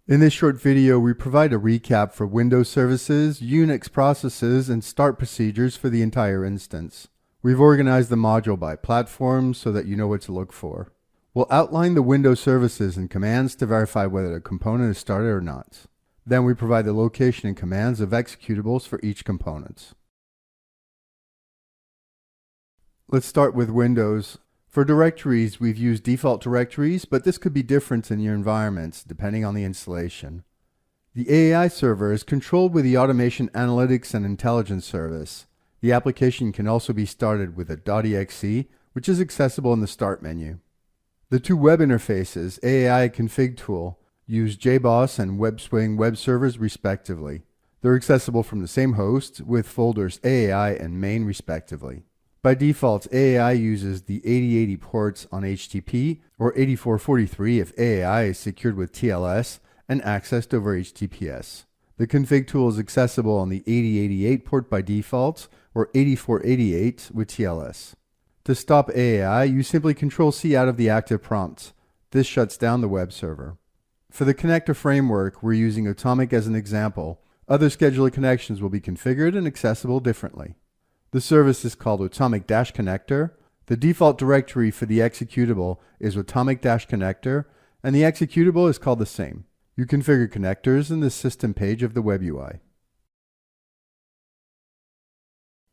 In this short video, we provide a recap for Windows services, Unix processes, and start procedures for the entire instance. We've organized the module by platform so that you know what to look for. We'll outline the Windows services and commands to verify whether a component is started or not. Then we provide the location and commands of executables for each component. Let's start with Windows. For directories, we've used default directories, but this could be different in your environments depending on the installation. The AAI server is controlled with the Automation Analytics and Intelligence service. The application can also be started with a .exe, which is accessible in the Start menu. The two web interfaces, AAI Config Tool, use JBoss and WebSwing web servers respectively. They're accessible from the same host with folders AAI and main respectively. By default, AAI uses the 8080 ports on HTTP or 8443 if AAI is secured with TLS and accessed over HTTPS. The config tool is accessible on the 8088 port by default or 8488 with TLS. To stop AAI, you simply Control-C out of the active prompt. This shuts down the web server. For the connector framework, we're using Atomic as an example. Other scheduler connections will be configured and accessible differently. The service is called Atomic-Connector. The default directory for the executable is Atomic-Connector, and the executable is called the same. You configure connectors in the system page of the web UI.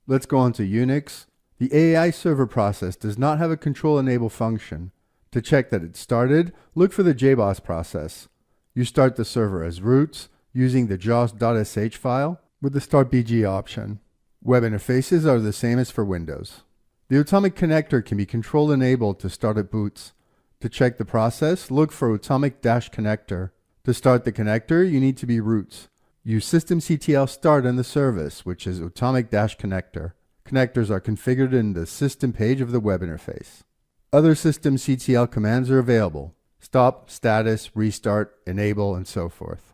Let's go on to Unix. The AAI server process does not have a control enable function. To check that it's started, look for the JBoss process. You start the server as root using the jaws.sh file with the startbg option. Web interfaces are the same as for Windows. The Atomic connector can be control enabled to start at boots. To check the process, look for Atomic-Connector. To start the connector, you need to be root. Use systemctl start in the service, which is Atomic-Connector. Connectors are configured in the system page of the web interface. Other systemctl commands are available: stop, status, restart, enable, and so forth.